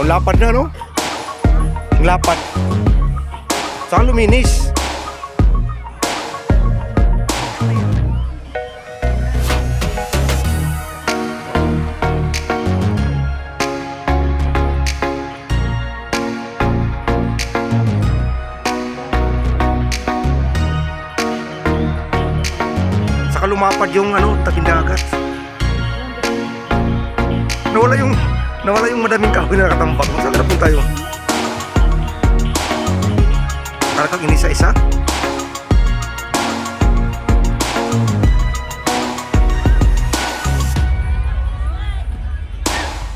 Wow, lapad na, no? Ang lapad. Saka luminis. Saka lumapad yung taging dagat. Nawala yung madaming kahoy na nakatambak. Saan na punta yun? Talagang inisa-isa.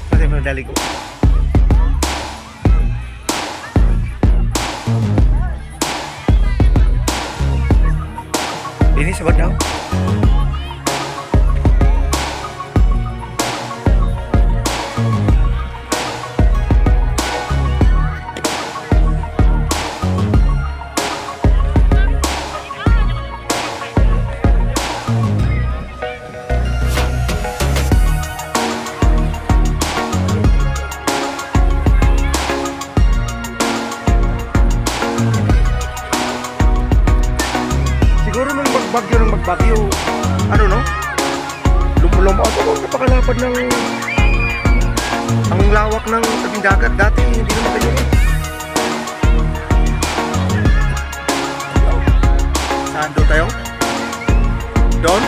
Pati mo nadali ko. Ini sabat daw. Bagyo, no? Lumulumot ako, napakalapad ng ang lawak ng tabing dagat. Dati hindi naman ganyan. Saan doon tayo? Doon?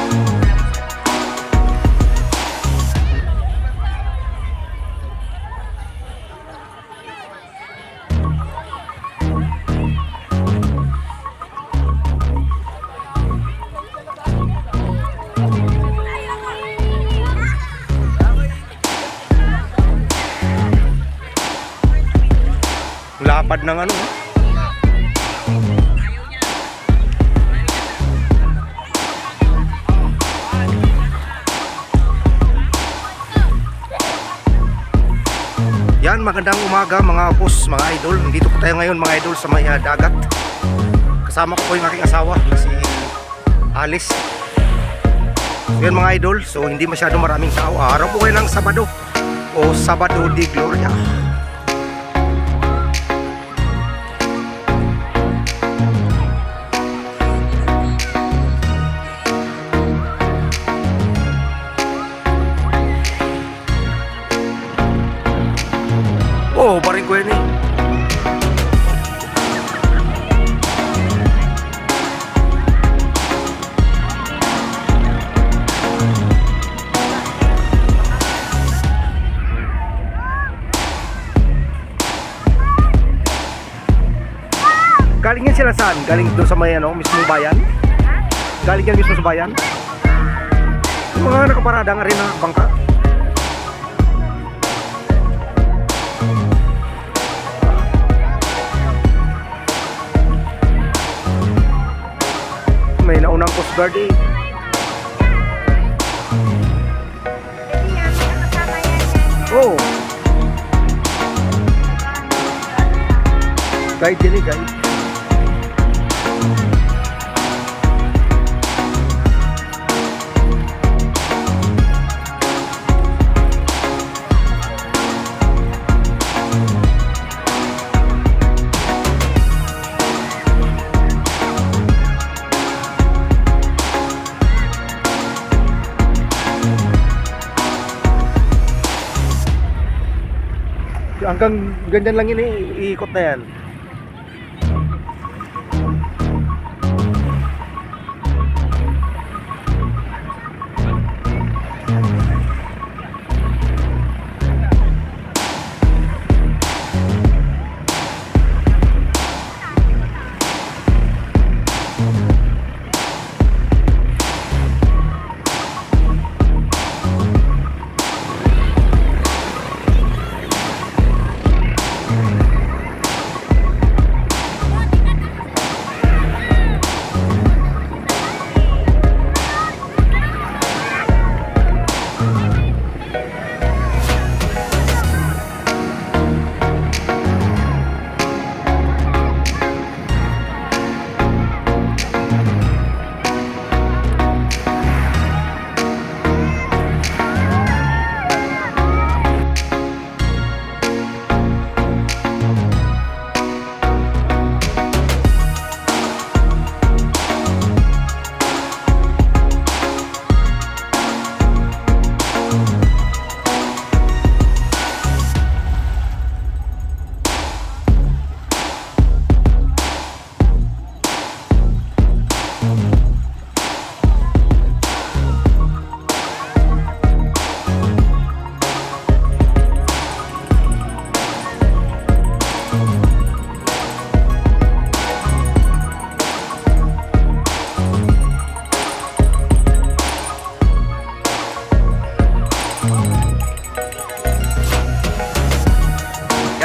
Lapad ng Yan, magandang umaga mga boss, mga idol. Nandito po tayo ngayon mga idol sa may dagat. Kasama ko po yung aking asawa na si Alice. Yan mga idol, so hindi masyado maraming tao. Araw po kayo ng Sabado o Sabado de Gloria. Oh, paring ko yan eh. Galing yan sila saan? Galing doon sa may mismong bayan? Galing yan mismo sa bayan? Yung mga nakaparada nga rin na bangka. May naunang Coast Guard eh. Oh. Guide din eh, guide. Hanggang ganyan lang yun eh, iikot na yan.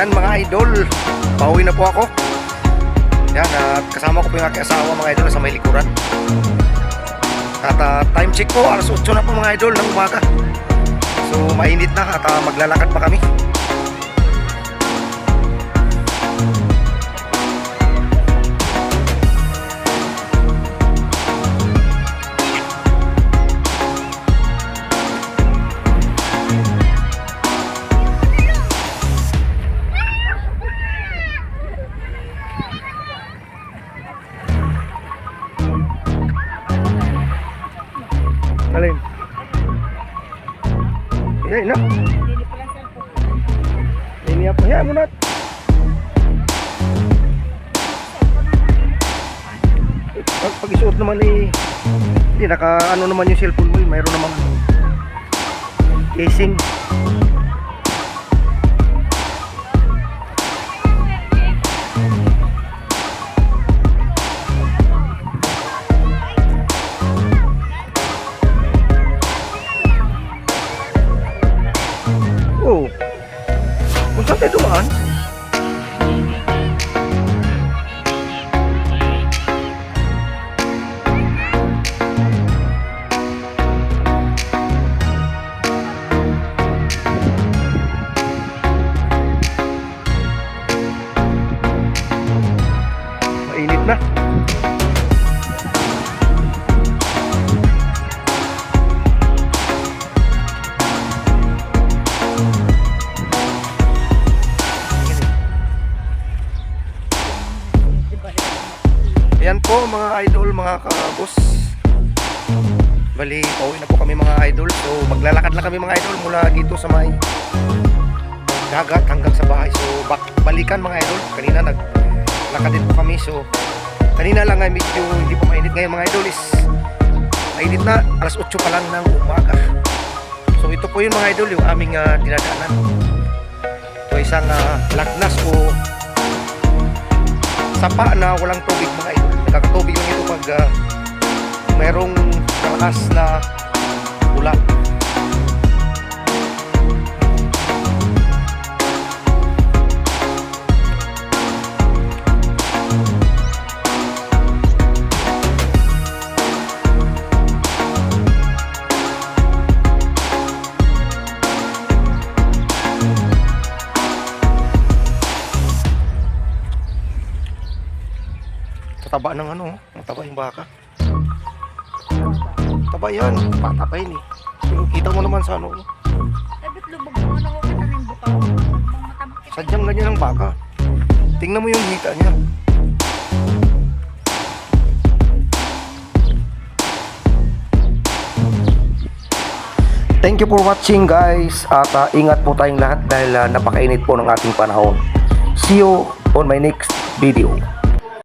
Yan mga idol, pauwi na po ako. Yan, at kasama ko po yung aking asawa mga idol sa may likuran. At time check po, alas 8 na po mga idol ng umaga. So mainit na at maglalakad pa kami. Alin? Yan na. Ini apa ya munat? Pag isuot naman hindi naka ano naman yung cellphone mo, mayroon naman casing. Oh, kung saan tayo dumaan? Mainit na. Ayan po mga idol, mga kabos. Bali, pauwi na po kami mga idol. So maglalakad lang kami mga idol mula dito sa may dagat hanggang sa bahay. So balikan mga idol. Kanina naglakad din po kami. So kanina lang ay medyo hindi po mainit. Ngayon mga idol is mainit na. Alas 8 pa lang ng umaga. So ito po yun mga idol, yung aming dinadaanan. Ito isang lagnas o sapa na walang tubig mga idol. Nagkakatubig lang ito pag mayroong malakas na ulan. Taba ng ano, mataba yung baka. Taba yan, pataba yun eh. So, kita mo naman sa ano. Ebit lubog mo ano ko kita ng bukaw. Sadyang ganyan ang baka. Tingnan mo yung hita niya. Thank you for watching guys. At ingat po tayong lahat dahil napakainit po ng ating panahon. See you on my next video.